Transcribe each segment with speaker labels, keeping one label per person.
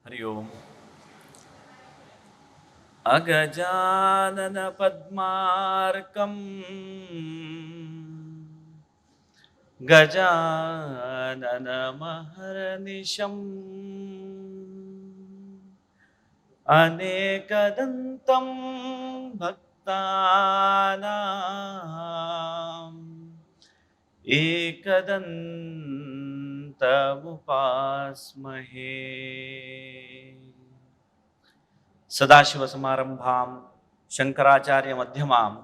Speaker 1: हरि ओम। अगजानन पद्मार्कं गजानन महर्निशम् अनेकदन्तं भक्तानां एकदन्तमुपास्महे। सदाशिवसमारंभां शंकराचार्य मध्यमाम्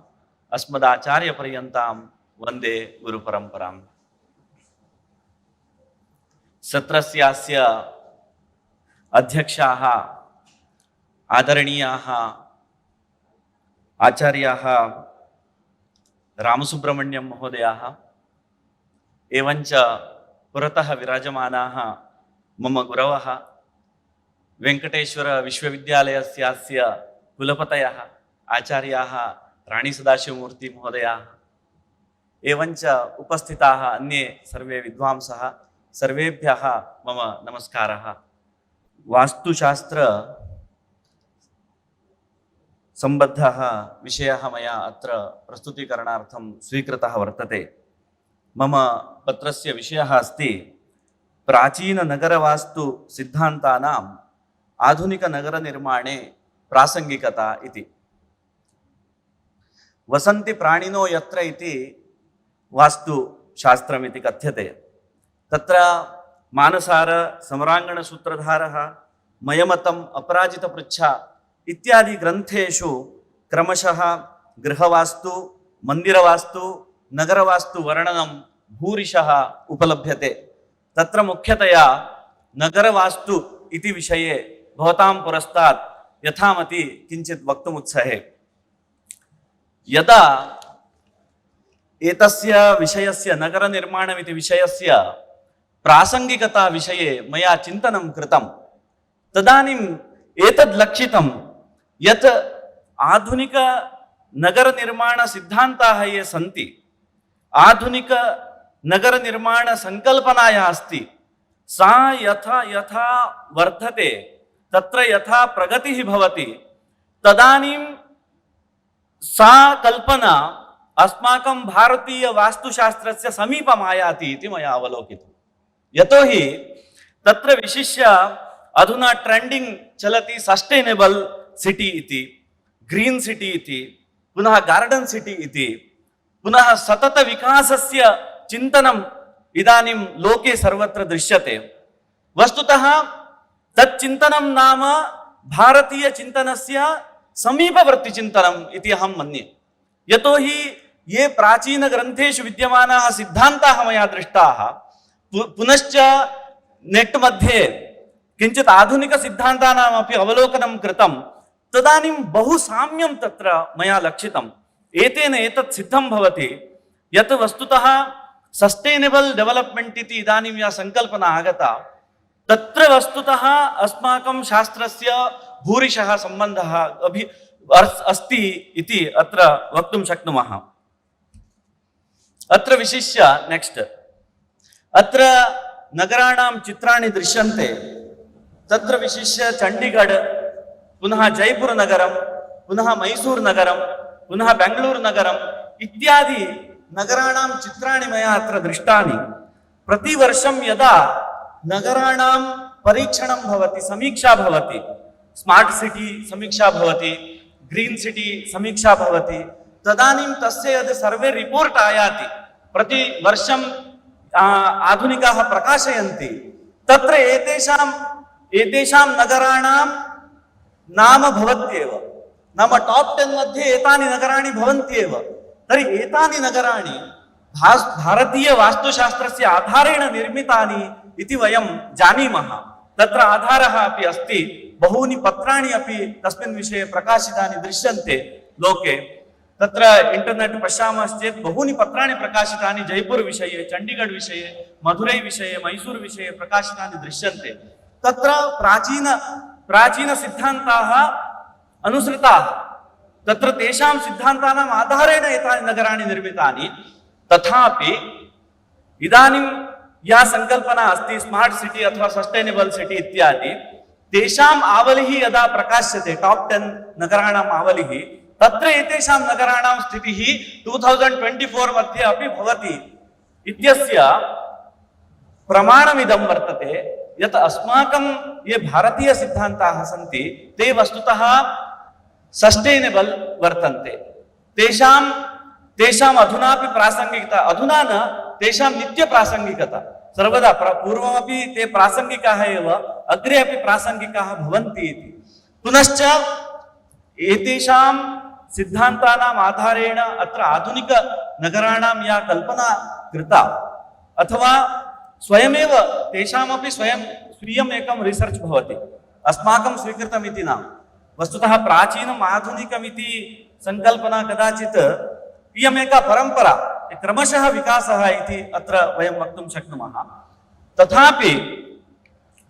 Speaker 1: अस्मदाचार्य पर्यन्तां वंदे गुरुपरंपराम्। सत्रस्यास्य अध्यक्षाः आदरणीयाः आचार्याः रामसुब्रह्मण्यं महोदयाः एवञ्च पुरतः विराजमानाः मम गुरवः वेंकटेश्वर विश्वविद्यालयस्य कुलपतयः आचार्याः राणी सदाशिवमूर्ति महोदयाः एवञ्च उपस्थिताः अन्ये सर्वे विद्वांसः सर्वेभ्यः मम नमस्कारः। वास्तुशास्त्र संबद्धः विषयः मया अत्र प्रस्तुतीकरणार्थं स्वीकृतः वर्तते। मम पत्रस्य विषयः अस्ति प्राचीननगरवास्तु सिद्धान्तानाम् आधुनिकनगरनिर्माणे प्रासंगिकता इति। वसन्ति प्राणिनो यत्र इति वास्तुशास्त्रमिति कथ्यते। तत्र मानसार सम्राङ्गणसूत्रधारः मयमतम् अपराजितपृच्छा इत्यादि ग्रन्थेषु क्रमशः गृहवास्तु मन्दिरवास्तु नगरवास्तु वर्णनं भूरिशः उपलभ्यते। तत्र मुख्यतया नगरवास्तु इति विषये भवतां पुरस्तात् यथामति किञ्चित् वक्तुमुत्सहे। यदा एतस्य विषयस्य नगरनिर्माणमिति विषयस्य प्रासंगिकता विषये मया चिन्तनं कृतं तदानीम् एतद् लक्षितं यत् आधुनिक नगरनिर्माणसिद्धान्ताः ये सन्ति आधुनिक नगरनिर्माण संकल्पना या अस्ति सा यथा यथा वर्धते तत्र यथा प्रगतिः भवति तदानीं सा कल्पना अस्माकं भारतीय वास्तुशास्त्रस्य समीपम् आयाति इति मया अवलोकितं। यतोहि तत्र विशिष्य अधुना ट्रेंडिंग चलति सस्टेनेबल सिटी इति, ग्रीन सिटी इति, पुनः गार्डन सिटी इति, पुनः सतत विकासस्य चिन्तनम् इदानीं लोके सर्वत्र दृश्यते। वस्तुतः तत् चिन्तनं नाम भारतीय चिन्तनस्य समीपवर्ति चिन्तनम् इति अहं मन्ये। यतोहि ये प्राचीन ग्रन्थेषु विद्यमानाः सिद्धान्ताः मया दृष्टाः पुनश्च नेट् मध्ये किञ्चित् आधुनिक सिद्धान्तानामपि अवलोकनं कृतं तदानीं बहु साम्यं तत्र मया लक्षितम्। एतेन एतत् सिद्धं भवति यत् वस्तुतः सस्टेनेबल डेवलपमेंट इति इदानीं या संकल्पना आगता तत्र वस्तुतः अस्माकं शास्त्रस्य भूरिशः सम्बन्धः अस्ति इति अत्र वक्तुं शक्नुमः। अत्र विशिष्य नेक्स्ट अत्र नगराणां चित्राणि दृश्यन्ते। तत्र विशिष्य चण्डीगढ, पुनः जयपुर नगरं, पुनः मैसूर नगरं, पुनः बेंगलूरु नगरम् इत्यादि नगराणां चित्राणि मया अत्र दृष्टानि। प्रतिवर्षं यदा नगराणां परीक्षणं भवति, समीक्षा भवति, स्मार्ट सिटी समीक्षा भवति, ग्रीन सिटी समीक्षा भवति, तदानीं तस्य यद् सर्वे रिपोर्ट आयाति प्रतिवर्षं आधुनिकाः प्रकाशयन्ति तत्र एतेषां नगराणां नाम भवत्येव, नाम टॉप 10 मध्ये एतानि नगराणि भवन्त्येव। तर्हि एतानि नगराणि भारतीय वास्तुशास्त्रस्य आधारेण निर्मितानि इति वयं जानीमः। तत्र आधारः अपि अस्ति, बहूनि पत्राणि अपि तस्मिन् विषये प्रकाशितानि दृश्यन्ते लोके। तत्र इंटरनेट पश्यामश्चेत् बहूनि पत्राणि प्रकाशितानि जयपुर विषये, चण्डीगढ विषये, मधुरै विषये, मैसूर विषये प्रकाशितानि दृश्यन्ते। तत्र प्राचीन सिद्धान्ताः अनुसृताः, तत्र तेषां सिद्धान्तानाम् आधारेण एतानि नगराणि निर्मितानि। तथापि इदानीं या संकल्पना अस्ति स्मार्ट सिटी अथवा सस्टेनेबल सिटी इत्यादि तेषाम् आवलिः यदा प्रकाश्यते टॉप 10 नगराणाम् आवलिः तत्र एतेषां नगराणां स्थितिः 2024 मध्ये अपि भवति इत्यस्य प्रमाणमिदं वर्तते यत् अस्माकं ये भारतीय सिद्धान्ताः सन्ति ते वस्तुतः सस्टेनेबल वर्तन्ते तेषाम् अधुनापि प्रासंगिकता अधुना न तेषां नित्य प्रासंगिकता सर्वदा पूर्वमपि ते प्रासंगिकाः एव अग्रे अपि प्रासंगिकाः भवन्ति इति पुनश्च एतेषां सिद्धान्तानाम् आधारेण अत्र आधुनिक नगराणां या कल्पना कृता अथवा स्वयमेव तेषामपि स्वयं स्वीयम् एकं रिसर्च भवति अस्माकं स्वीकृतमिति न वस्तुतः प्राचीनम् आधुनिकमिति संकल्पना कदाचित् इयमेका परम्परा क्रमशः विकासः इति अत्र वयं वक्तुं शक्नुमः तथापि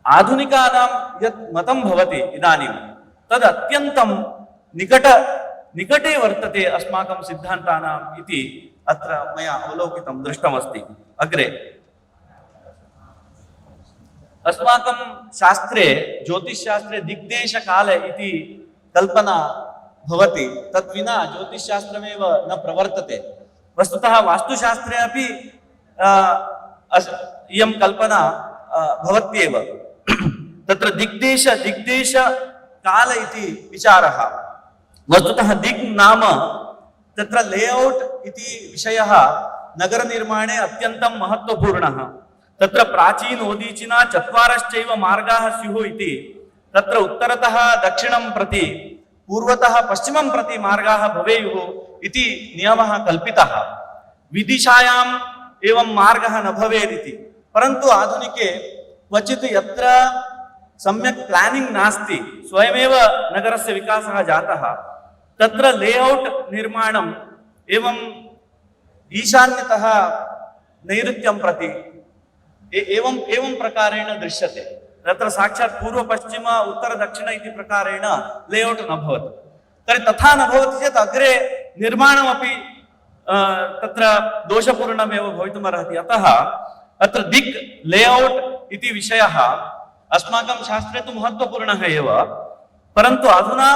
Speaker 1: आधुनिकानां यत् मतं भवति इदानीं तद् अत्यन्तं निकटे वर्तते अस्माकं सिद्धान्तानाम् इति अत्र मया अवलोकितं दृष्टमस्ति अग्रे अस्माकं शास्त्रे ज्योतिषशास्त्रे दिग्देशकाल इति कल्पना भवति तद्विना ज्योतिषशास्त्रमेव न प्रवर्तते वस्तुतः वास्तुशास्त्रे अपि इयं कल्पना भवत्येव तत्र दिग्देश काल इति विचारः वस्तुतः दिग् नाम तत्र लेऔट् इति विषयः नगरनिर्माणे अत्यन्तं महत्त्वपूर्णः तत्र प्राचीनोदीचिना चत्वारश्चैव मार्गाः स्युः इति तत्र उत्तरतः दक्षिणं प्रति पूर्वतः पश्चिमं प्रति मार्गाः भवेयुः इति नियमः कल्पितः विदिशायाम् एवं मार्गः न भवेदिति परन्तु आधुनिके क्वचित् यत्र सम्यक् प्लानिंग नास्ति स्वयमेव नगरस्य विकासः जातः तत्र लेऔट् निर्माणम् एवं ईशान्यतः नैऋत्यं प्रति एवं प्रकारेण दृश्यते तत्र साक्षात् पूर्व पश्चिम उत्तर दक्षिण इति प्रकारेण लेऔट् न भवति तर्हि तथा न भवति चेत् अग्रे निर्माणमपि तत्र दोषपूर्णमेव भवितुमर्हति अतः अत्र दिक् लेऔट् इति विषयः अस्माकं शास्त्रे तु महत्त्वपूर्णः एव परन्तु अधुना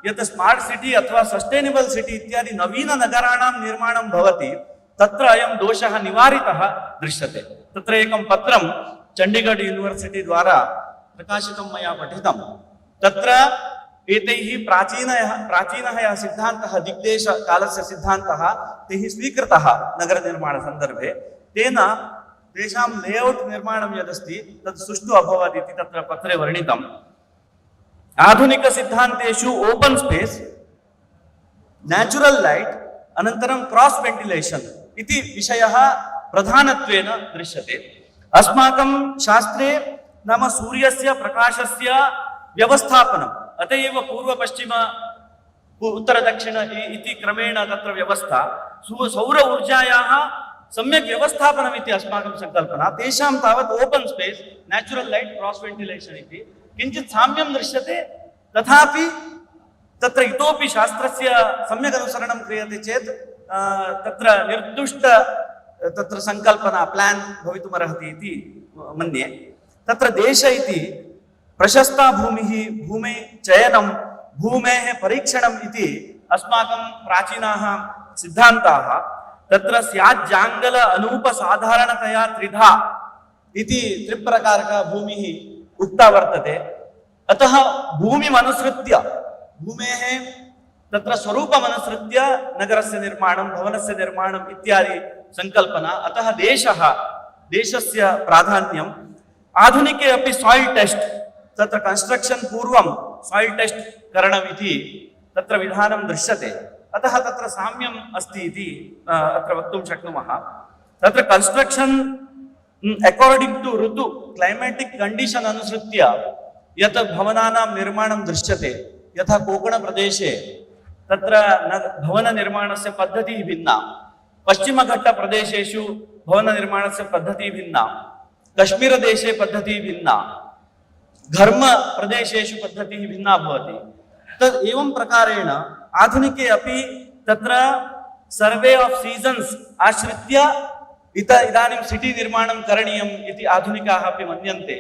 Speaker 1: यत् स्मार्ट् सिटी अथवा सस्टेनेबल सिटी इत्यादि नवीन नगराणां निर्माणं भवति तत्र अयं दोषः निवारितः दृश्यते तत्र एकं पत्रं चण्डीगढ़ यूनिवर्सिटी द्वारा प्रकाशितं मया पठितं तत्र एतैः प्राचीनः यः सिद्धान्तः दिग्देशकालस्य सिद्धान्तः तैः स्वीकृतः नगरनिर्माणसन्दर्भे तेन तेषां लेऔट् निर्माणं यदस्ति तत् सुष्ठु अभवत् इति तत्र पत्रे वर्णितम् आधुनिकसिद्धान्तेषु ओपन् स्पेस् नेचुरल् लैट् अनन्तरं क्रॉस् वेंटिलेशन् इति विषयः प्रधानत्वेन दृश्यते अस्माकं शास्त्रे नाम सूर्यस्य प्रकाशस्य व्यवस्थापनम् अत एव पूर्व पश्चिम उत्तर दक्षिण इति क्रमेण तत्र व्यवस्था सौर ऊर्जायाः सम्यक् व्यवस्थापनम् इति अस्माकं संकल्पना तेषां तावत् ओपन् स्पेस् नेचुरल् लैट् क्रॉस् वेंटिलेशन् इति किञ्चित् साम्यं दृश्यते तथापि तत्र इतोपि शास्त्रस्य सम्यक् अनुसरणं क्रियते चेत् तत्र निर्दुष्ट तत्र संकल्पना प्लान् भवितुमर्हति इति मन्ये तत्र देश इति प्रशस्ता भूमिः भूमे चयनं भूमेः परीक्षणम् इति अस्माकं प्राचीनाः सिद्धान्ताः तत्र स्याज्जाङ्गल अनूपसाधारणतया त्रिधा इति त्रिप्रकारका भूमिः उक्ता वर्तते अतः भूमिमनुसृत्य भूमेः तत्र स्वरूपमनुसृत्य नगरस्य निर्माणं भवनस्य निर्माणम् इत्यादि संकल्पना अतः देशस्य प्राधान्यम् आधुनिके अपि साइल टेस्ट तत्र कंस्ट्रक्शन पूर्वं साइल टेस्ट करणमिति तत्र विधानं दृश्यते अतः तत्र साम्यम् अस्ति इति अत्र वक्तुं शक्नुमः तत्र कंस्ट्रक्शन अकॉर्डिंग टू ऋतु क्लैमेटिक कंडीशन अनुसृत्य यत् भवनानां निर्माणं दृश्यते यथा कोकण प्रदेशे तत्र भवन निर्माणस्य पद्धतिः भिन्ना पश्चिमघट्ट प्रदेशेषु भवन निर्माणस्य पद्धतिः भिन्ना कश्मीर देशे पद्धतिः भिन्ना घर्म प्रदेशेषु पद्धतिः भिन्ना भवति तद् एवं प्रकारेण आधुनिके अपि तत्र सर्वे ऑफ सीजन्स आश्रित्य इदानीं सिटी निर्माणं करणीयम् इति आधुनिकाः अपि मन्यन्ते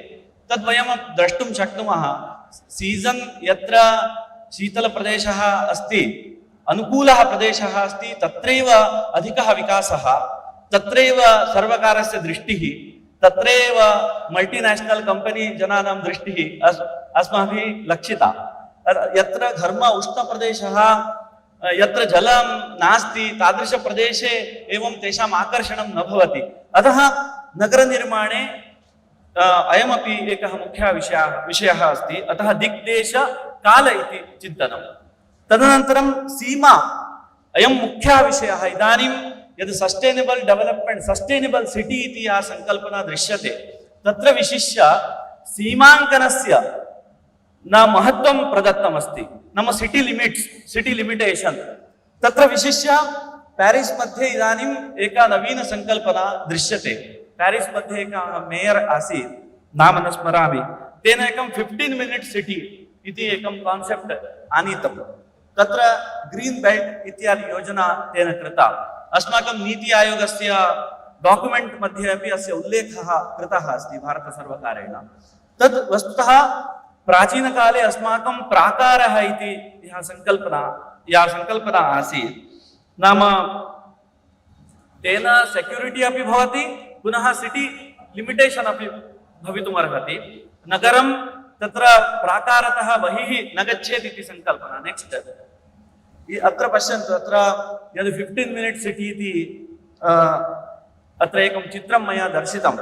Speaker 1: तद् वयं द्रष्टुं शक्नुमः सीजन यत्र शीतलप्रदेशः अस्ति, अनुकूलः प्रदेशः अस्ति, तत्रैव अधिकः विकासः, तत्रैव सर्वकारस्य दृष्टिः, तत्रैव मल्टीनेशनल कंपनी जनानां दृष्टिः अस्माभिः लक्षिता। यत्र घर्म उष्णप्रदेशः, यत्र जलं नास्ति, तादृशप्रदेशे एवं तेषाम् आकर्षणं न भवति। अतः नगरनिर्माणे अयमपि एकः मुख्यः विषयः अस्ति। अतः दिक्देश काल इति चिन्तनं। तदनन्तरं सीमा, अयं मुख्यः विषयः। इदानीं यद् सस्टेनेबल डेवलपमेंट, सस्टेनेबल सिटी इति या संकल्पना दृश्यते, तत्र विशिष्य सीमाङ्कनस्य न महत्त्वं प्रदत्तमस्ति। नाम सिटी लिमिट्स्, सिटी लिमिटेशन्, तत्र विशिष्य पेरिस् मध्ये इदानीम् एका नवीन संकल्पना दृश्यते। पेरिस् मध्ये एकः मेयर् आसीत्, नाम न स्मरामि, तेन एकं 15 मिनिट् सिटी इति एकं कान्सेप्ट् आनीतं। तत्र ग्रीन् बेल्ट् इत्यादि योजना तेन कृता। अस्माकं नीति आयोगस्य डॉक्युमेंट मध्ये अपि अस्य उल्लेखः कृतः अस्ति भारतसर्वकारेण। तद् वस्तुतः प्राचीनकाले अस्माकं प्राकारः इति या संकल्पना आसीत्, नाम तेन सेक्युरिटी अपि भवति, पुनः सिटी लिमिटेशन् अपि भवितुमर्हति। नगरं तत्र प्राकारतः बहिः न गच्छेत् इति संकल्पना। नेक्स्ट अत्र पश्यन्तु, अत्र यद् 15 मिनिट् सिटी इति अत्र एकं चित्रं मया दर्शितं।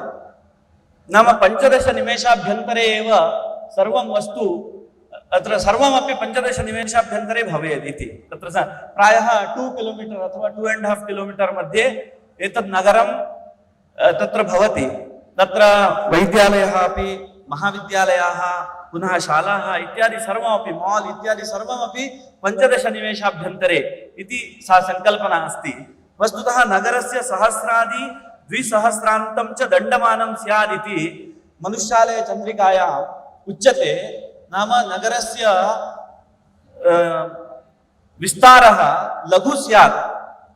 Speaker 1: नाम 15 निमेषाभ्यन्तरे एव सर्वं वस्तु, अत्र सर्वमपि 15 निमेषाभ्यन्तरे भवेत् इति। तत्र प्रायः 2 किलोमीटर् अथवा 2.5 किलोमीटर् मध्ये एतत् नगरं तत्र भवति। तत्र वैद्यालयः अपि, महाविद्यालयाः, पुनः शालाः इत्यादि सर्वमपि, मॉल इत्यादि सर्वमपि 15 निमेषाभ्यन्तरे इति सा संकल्पना अस्ति। वस्तुतः नगरस्य सहस्रादि 2,000 च दण्डमानं स्यात् इति मनुष्यालय चन्द्रिकायाम् उच्यते। नाम नगरस्य विस्तारः लघु स्यात्,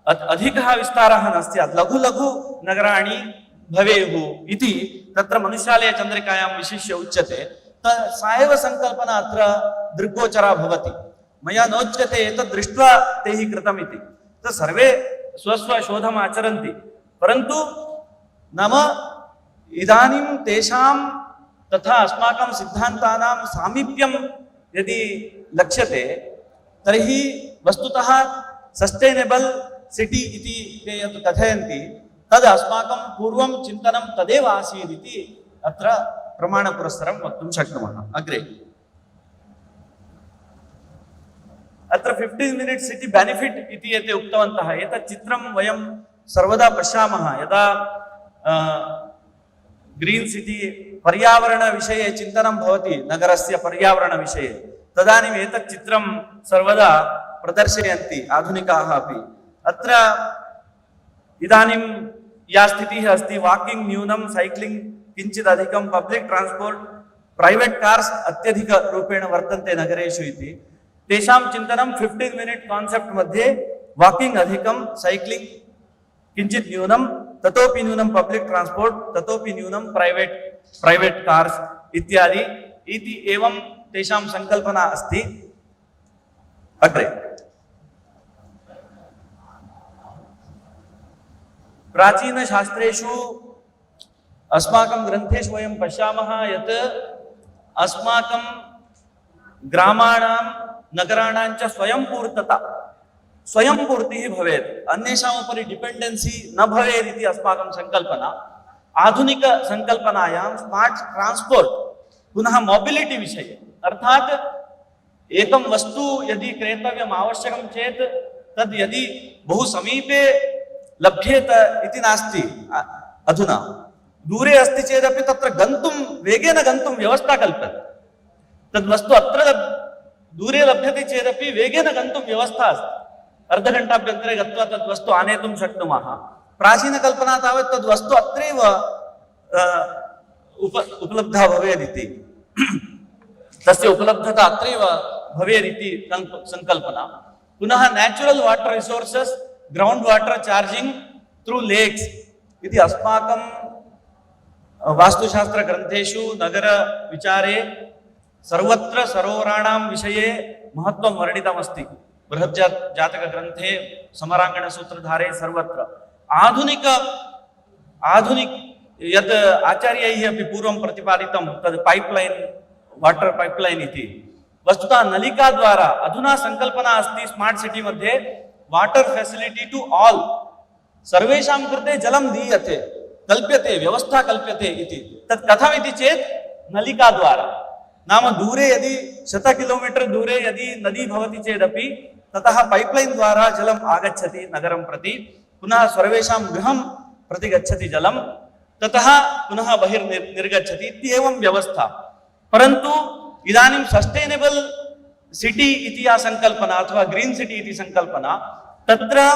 Speaker 1: अधिकः विस्तारः न स्यात्, लघु लघु नगराणि भवेयुः इति तत्र मनुष्यालय चन्द्रिकायां विशिष्य उच्यते। सा एव संकल्पना अत्र दृग्गोचरा भवति। मया नोच्यते एतत् दृष्ट्वा तैः कृतम् इति। सर्वे स्वस्व शोधम् आचरन्ति, परन्तु नाम इदानीं तेषां तथा अस्माकं सिद्धान्तानां सामीप्यं यदि लक्ष्यते, तर्हि वस्तुतः सस्टेनेबल सिटी इति ते यत् कथयन्ति, तद् अस्माकं पूर्वं चिन्तनं तदेव आसीत् इति अत्र प्रमाणपुरस्सरं वक्तुं शक्नुमः। अग्रे अत्र 15 मिनिट् सिटी बेनिफिट इति एते उक्तवन्तः। एतत् चित्रं वयं सर्वदा पश्यामः, यदा ग्रीन सिटी पर्यावरणविषये चिन्तनं भवति, नगरस्य पर्यावरणविषये, तदानीम् एतत् चित्रं सर्वदा प्रदर्शयन्ति आधुनिकाः अपि। अत्र इदानीं या स्थितिः अस्ति, वाकिंग न्यूनं, साइक्लिंग किञ्चित् अधिकं, पब्लिक ट्रांसपोर्ट, प्राइवेट कार्स अत्यधिक रूपेण वर्तन्ते नगरेषु इति। तेषां चिन्तनं 15 मिनिट् कान्सेप्ट् मध्ये वाकिंग अधिकं, साइक्लिंग किञ्चित् न्यूनं, ततोपि न्यूनं पब्लिक ट्रांसपोर्ट, ततोपि न्यूनं प्राइवेट कार्स इत्यादि इति एवं तेषां संकल्पना अस्ति। अग्रे प्राचीन शास्त्रेषु अस्माकं ग्रन्थेषु वयं पश्यामः यत् अस्माकं ग्रामाणां नगराणां च स्वयंपूर्तिः भवेत्, अन्येषाम् उपरि डिपेंडेन्सी न भवेत् इति अस्माकं संकल्पना। आधुनिक संकल्पनायां स्मार्ट ट्रांसपोर्ट, पुनः मोबिलिटी विषये, अर्थात् एकं वस्तु यदि क्रेतव्यम् आवश्यकं चेत् तद् यदि बहु समीपे लभ्येत इति नास्ति। अधुना दूरे अस्ति चेदपि तत्र गन्तुं, वेगेन गन्तुं व्यवस्था कल्प्यते। तद् वस्तु अत्र दूरे लभ्यते चेदपि वेगेन गन्तुं व्यवस्था अस्ति, अर्धघण्टाभ्यन्तरे गत्वा तद् वस्तु आनेतुं शक्नुमः। प्राचीनकल्पना तावत् तद् वस्तु अत्रैव उपलब्धा भवेदिति, तस्य उपलब्धता अत्रैव भवेदिति संकल्पना। पुनः natural water resources, ground water charging through lakes इति अस्माकं वास्तुशास्त्र ग्रंथेषु नगर विचारे सर्वत्र सरोवराणां विषये महत्त्वं वर्णितमस्ति बृहज्जातकग्रन्थे समराङ्गणसूत्रधारे सर्वत्र आधुनिक यत् आचार्यैः अपि पूर्वं प्रतिपादितं तद् पाइपलाइन वाटर पाइपलाइन इति वस्तुतः नलिका द्वारा अधुना संकल्पना अस्ति स्मार्ट सिटी मध्ये वाटर फैसिलिटी टू ऑल सर्वेषां कृते जलं दीयते कल्प्यते व्यवस्था कल्प्यते इति तत् कथमिति चेत् नलिका द्वारा नाम दूरे यदि 100 किलोमीटर दूरे यदि नदी भवति चेदपि ततः पाइपलाइन द्वारा जलम् आगच्छति नगरं प्रति पुनः सर्वेषां गृहं प्रति गच्छति जलं ततः पुनः बहिर्निर्गच्छति इत्येवं व्यवस्था परन्तु इदानीं सस्टेनेबल सिटी इति या संकल्पना अथवा ग्रीन सिटी इति संकल्पना तत्र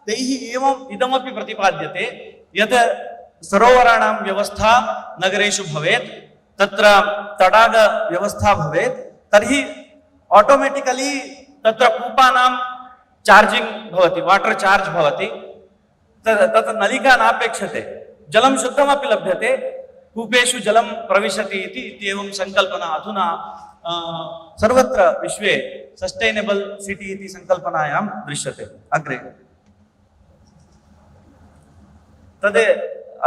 Speaker 1: तैः एवम् इदमपि प्रतिपाद्यते यत् सरोवराणां व्यवस्था नगरेषु भवेत् तत्र तडाग व्यवस्था भवेत् तर्हि ऑटोमेटिकली तत्र कूपानां चार्जिंग भवति वाटर चार्ज भवति तत् नलिका नापेक्षते जलं शुद्धमपि लभ्यते कूपेषु जलं प्रविशति इति इत्येवं संकल्पना अधुना सर्वत्र विश्वे सस्टेनेबल सिटी इति संकल्पनायां दृश्यते अग्रे तद्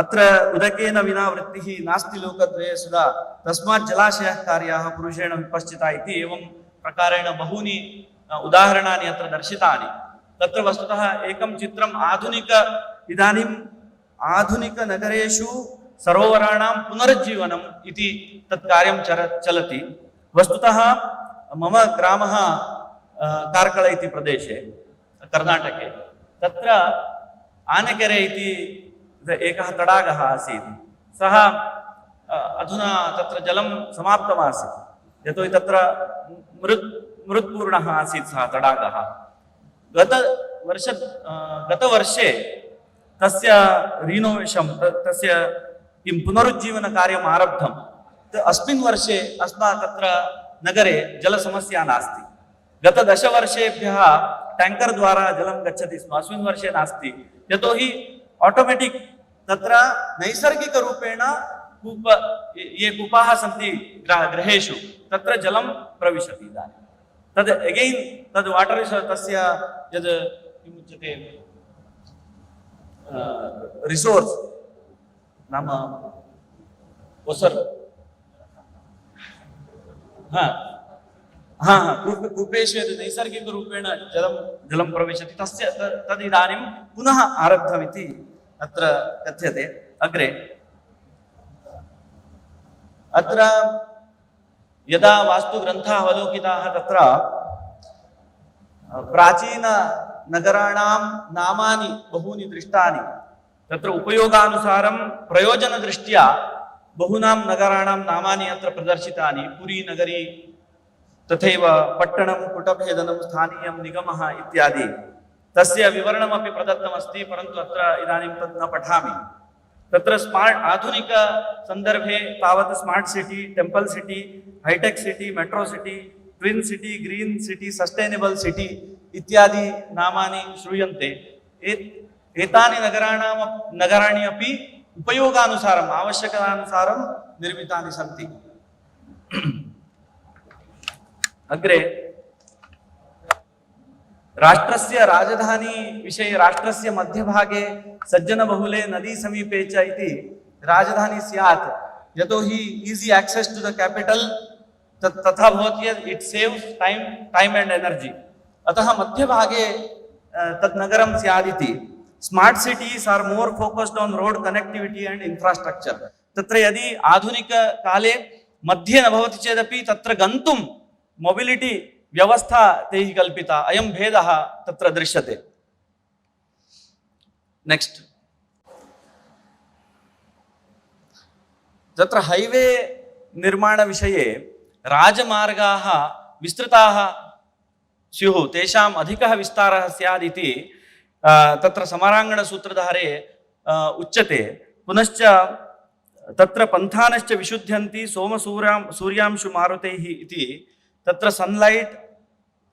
Speaker 1: अत्र उदकेन विना वृत्तिः नास्ति लोकद्वये सुधा तस्मात् जलाशयः कार्याः पुरुषेण विपश्चिता इति एवं प्रकारेण बहूनि उदाहरणानि अत्र दर्शितानि तत्र वस्तुतः एकं चित्रम् इदानीम् आधुनिकनगरेषु सरोवराणां पुनरुज्जीवनम् इति तत् कार्यं चलति वस्तुतः मम ग्रामः कार्कळ इति प्रदेशे कर्नाटके तत्र आनेकेरे इति एकः तडागः आसीत् सः अधुना तत्र जलं समाप्तमासीत् यतोहि तत्र मृत्पूर्णः आसीत् सः तडागः गतवर्षे तस्य रिनोवेशन् तस्य किं पुनरुज्जीवनकार्यम् आरब्धम् अस्मिन् वर्षे अस्माकं तत्र नगरे जलसमस्या नास्ति गत 10 वर्षेभ्यः टैंकर द्वारा जलं गच्छति स्म अस्मिन् वर्षे नास्ति यतोहि ऑटोमेटिक तत्र नैसर्गिकरूपेण ये कूपाः सन्ति गृहेषु तत्र जलं प्रविशति इदानीं तद् अगेन् तद् वाटर् तस्य यद् किमुच्यते रिसोर्स् नाम ओसर् कूपेषु यद् नैसर्गिकरूपेण जलं प्रविशति तद् इदानीं पुनः आरब्धमिति अत्र कथ्यते अग्रे अत्र यदा वास्तुग्रन्थाः अवलोकिताः तत्र प्राचीननगराणां नामानि बहूनि दृष्टानि तत्र उपयोगानुसारं प्रयोजनदृष्ट्या बहूनां नगराणां नामानि अत्र प्रदर्शितानि पुरी नगरी तथैव पट्टणं कुटभेदनं स्थानीयं निगमः इत्यादि तस्य विवरणमपि प्रदत्तमस्ति परन्तु अत्र इदानीं तत् न पठामि तत्र स्मार्ट आधुनिक संदर्भे तावत् smart city temple city high tech city metro city twin city green city sustainable city इत्यादि नामानि श्रूयन्ते एतानि नगराणि अपि उपयोगानुसारम् आवश्यकतानुसारं निर्मितानि सन्ति अग्रे राष्ट्रस्य राजधानी विषये राष्ट्रस्य मध्यभागे सज्जनबहुले नदी समीपे च इति राजधानी स्यात् यतोहि easy access to the capital तथा भवति it saves time and energy अतः मध्यभागे तत् नगरं स्यादिति smart cities are more focused on road connectivity and infrastructure तत्र यदि आधुनिक काले मध्ये न भवति चेदपि तत्र गन्तुं मोबिलिटी व्यवस्था तैः कल्पिता अयं भेदः तत्र दृश्यते नेक्स्ट तत्र हाईवे निर्माण विषये राजमार्गाः विस्तृताः स्युः तेषाम् अधिकः विस्तारः स्यात् इति तत्र समराङ्गणसूत्रधारे उच्यते पुनश्च तत्र पन्थानश्च विशुध्यन्ति सूर्यांशु मारुतैः इति तत्र सनलाइट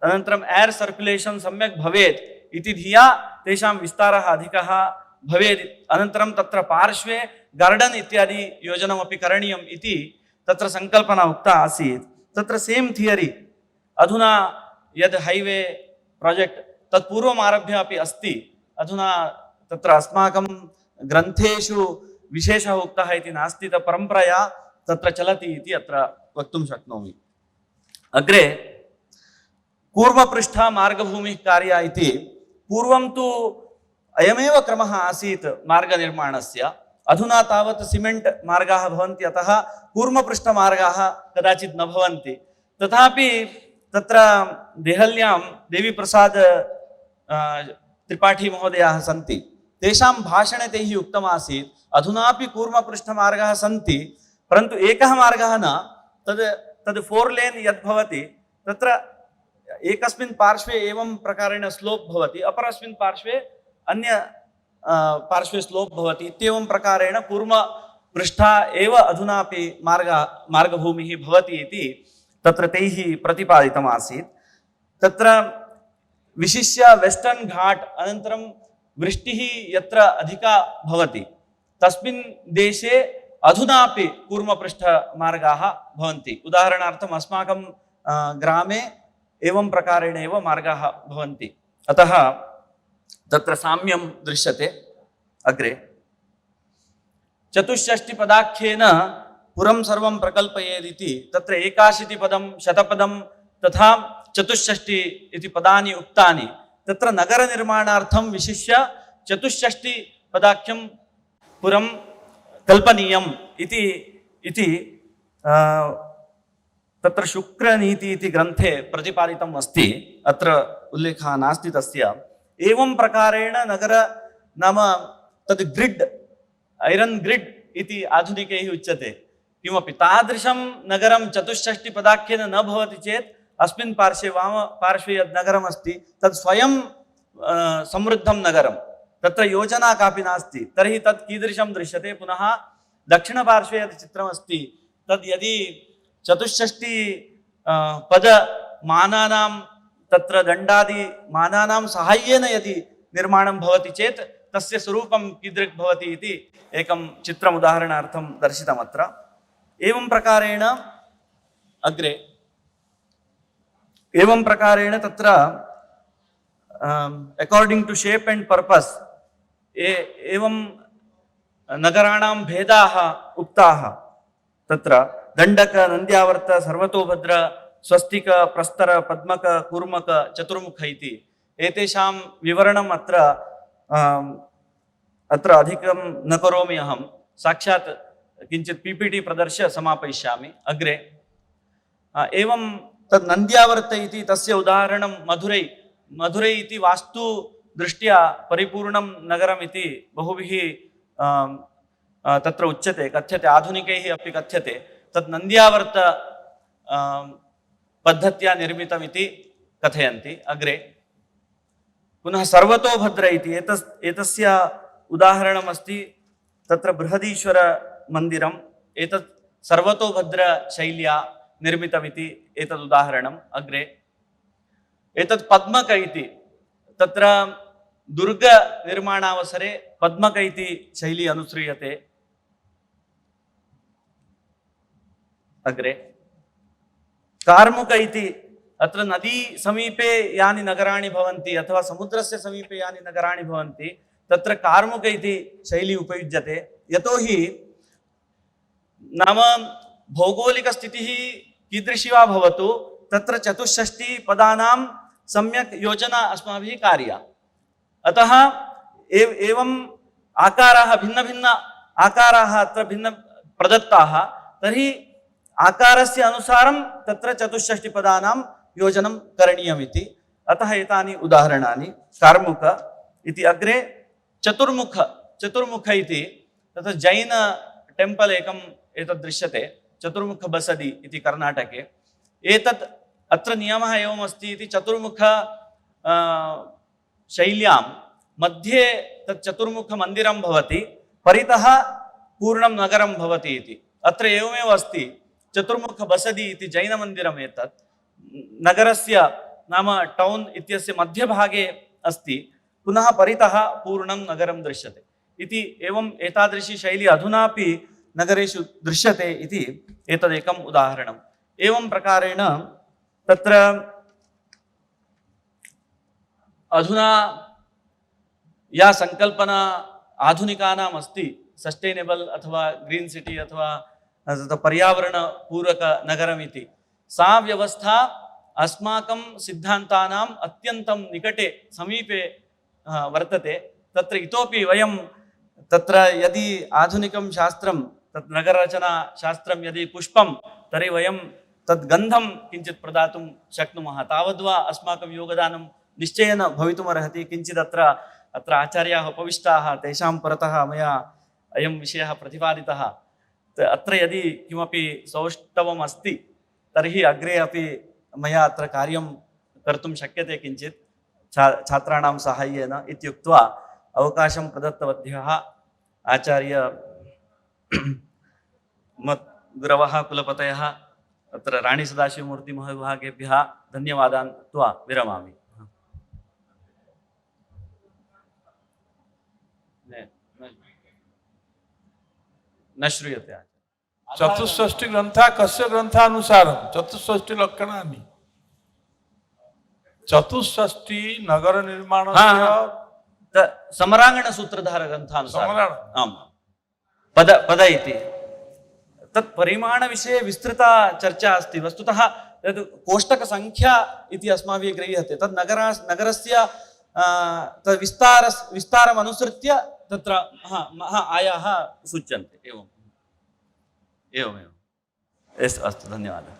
Speaker 1: अनन्तरम् एयर सर्कुलेशन सम्यक् भवेत् इति धिया तेषां विस्तारः अधिकः भवेत् अनन्तरं तत्र पार्श्वे गार्डन इत्यादि योजनमपि करणीयम् इति तत्र संकल्पना उक्ता आसीत् तत्र सेम् थियरी अधुना यद् हाईवे प्रोजेक्ट् तत्पूर्वम् आरभ्य अपि अस्ति। अधुना तत्र अस्माकं ग्रन्थेषु विशेषः उक्तः इति नास्ति, परम्परया तत्र चलति इति अत्र वक्तुं शक्नोमि। अग्रे कूर्मपृष्ठ मार्गभूमिः कार्या इति पूर्वं तु अयमेव क्रमः आसीत् मार्गनिर्माणस्य। अधुना तावत् सिमेंट मार्गाः भवन्ति, अतः कूर्मपृष्ठमार्गाः कदाचित् न भवन्ति। तथापि तत्र देहल्यां देवीप्रसाद त्रिपाठी महोदयाः सन्ति, तेषां भाषणे तैः उक्तमासीत् अधुनापि कूर्मपृष्ठमार्गाः सन्ति, परन्तु एकः मार्गः न, तद् 4 लेन् यद् भवति तत्र एकस्मिन् पार्श्वे एवं प्रकारेण स्लोप् भवति, अपरस्मिन् पार्श्वे अन्य पार्श्वे स्लोप् भवति, इत्येवं प्रकारेण कूर्मपृष्ठा एव अधुनापि मार्गभूमिः भवति इति तत्र तैः प्रतिपादितम् आसीत्। तत्र विशिष्य वेस्टर्न् घाट् अनन्तरं वृष्टिः यत्र अधिका भवति तस्मिन् देशे अधुनापि कूर्मपृष्ठमार्गाः भवन्ति। उदाहरणार्थम् अस्माकं ग्रामे एवं प्रकारेण एव मार्गाः भवन्ति, अतः तत्र साम्यं दृश्यते। अग्रे 64 पदाख्येन पुरं सर्वं प्रकल्पयेदिति तत्र 81 पदं 100 पदं तथा 64 इति पदानि उक्तानि। तत्र नगरनिर्माणार्थं विशिष्य 64 पदाख्यं पुरं कल्पनीयम् इति तत्र शुक्रनीति इति ग्रन्थे प्रतिपादितम् अस्ति, अत्र उल्लेखः नास्ति तस्य। एवं प्रकारेण नगर नाम तद् ग्रिड्, ऐरन् ग्रिड् इति आधुनिकैः उच्यते। किमपि तादृशं नगरं 64 पदाख्येन न भवति चेत् अस्मिन् पार्श्वे वामपार्श्वे यद् नगरम् अस्ति तद् स्वयं समृद्धं नगरं, तत्र योजना कापि नास्ति, तर्हि तत् कीदृशं दृश्यते। पुनः दक्षिणपार्श्वे यत् चित्रमस्ति तद् यदि 64 पदमानानां तत्र दण्डादि मानानां साहाय्येन यदि निर्माणं भवति चेत् तस्य स्वरूपं कीदृक् भवति इति एकं चित्रम् उदाहरणार्थं दर्शितमत्र। एवं प्रकारेण अग्रे एवं प्रकारेण तत्र according to shape and purpose एवं नगराणां भेदाः उक्ताः। तत्र दण्डक नन्द्यावर्त सर्वतोभद्र स्वस्तिक प्रस्तर पद्मक कूर्मक चतुर्मुख इति एतेषां विवरणम् अत्र अधिकं न करोमि अहं, साक्षात् किञ्चित् पीपीटी प्रदर्श्य समापयिष्यामि। अग्रे एवं तद् नन्द्यावर्त इति तस्य उदाहरणं मधुरै इति वास्तु दृष्ट्या परिपूर्णं नगरम् इति बहुभिः तत्र उच्यते, कथ्यते, आधुनिकैः अपि कथ्यते। तत् नन्द्यावर्त पद्धत्या निर्मितमिति कथयन्ति। अग्रे पुनः सर्वतोभद्र इति एतस्य उदाहरणमस्ति, तत्र बृहदीश्वर मन्दिरम् एतत् सर्वतोभद्र शैल्या निर्मितमिति एतद् उदाहरणम्। अग्रे एतत् पद्मक इति, तत्र दुर्ग निर्माणावसरे पद्मक इति शैली अनुसृयते। अग्रे कार्मुक इति, अत्र नदी समीपे यानि नगराणि भवन्ति अथवा समुद्रस्य समीपे यानि नगराणि भवन्ति तत्र कार्मुक इति शैली उपयुज्यते। यतोहि नाम भौगोलिकस्थितिः कीदृशी वा भवतु तत्र 64 पदानां सम्यक् योजना अस्माभिः कार्या। अतः एवं आकाराः भिन्न आकाराः अत्र भिन्न प्रदत्ताः, तर्हि आकारस्य अनुसारं तत्र 64 पदानां योजनं करणीयमिति। अतः एतानि उदाहरणानि कार्मुक इति। अग्रे चतुर्मुख इति, तत्र जैन टेम्पल् एकम् एतत् दृश्यते, चतुर्मुख बसदि इति कर्णाटके। एतत् अत्र नियमः एवमस्ति इति, चतुर्मुख शैल्यां मध्ये तत् चतुर्मुख मन्दिरं भवति, परितः पूर्णं नगरं भवति इति। अत्र एवमेव अस्ति, चतुर्मुख बसदि इति जैनमन्दिरम् एतत् नगरस्य नाम टौन् इत्यस्य मध्यभागे अस्ति, पुनः परितः पूर्णं नगरं दृश्यते इति। एवम् एतादृशी शैली अधुनापि नगरेषु दृश्यते इति एतदेकम् उदाहरणम्। एवं प्रकारेण तत्र अधुना या संकल्पना आधुनिकानाम् अस्ति सस्टेनेबल अथवा ग्रीन सिटी अथवा पर्यावरण पूरक नगरमिति सा व्यवस्था अस्माकं सिद्धान्तानाम् अत्यन्तं निकटे समीपे वर्तते। तत्र इतोपि वयं तत्र यदि आधुनिकं शास्त्रं तत् नगररचना शास्त्रं यदि पुष्पं तर्हि वयं तद् गन्धं किञ्चित् प्रदातुं शक्नुमः। तावद्वा अस्माकं योगदानं निश्चयेन भवितुमर्हति। किञ्चित् अत्र आचार्याः उपविष्टाः, तेषां परतः मया अयं विषयः प्रतिपादितः। अत्र यदि किमपि सौष्ठवम् अस्ति तर्हि अग्रे अपि मया अत्र कार्यं कर्तुं शक्यते किञ्चित् छात्राणां साहाय्येन इत्युक्त्वा अवकाशं प्रदत्तवद्भ्यः आचार्य गुरवः कुलपतयः अत्र राणी सदाशिवमूर्तिमहाविभागेभ्यः धन्यवादान् दत्त्वा विरमामि। न श्रूयते।
Speaker 2: चतुष्षष्टि ग्रंथा कस्य ग्रंथानुसारं चतुष्षष्टि लक्षणानि चतुष्षष्टि नगर निर्माण
Speaker 1: समरांगण सूत्रधार ग्रंथानुसारम् आम् पद इति तत् परिमाण विषये विस्तृता चर्चा अस्ति। वस्तुतः तद् कोष्टक संख्या इति अस्माभिः गृह्यते। तद् नगरस्य तद् विस्तारम् अनुसृत्य तत्र आयाः सूच्यन्ते। एवमेव अस्तु, धन्यवादः।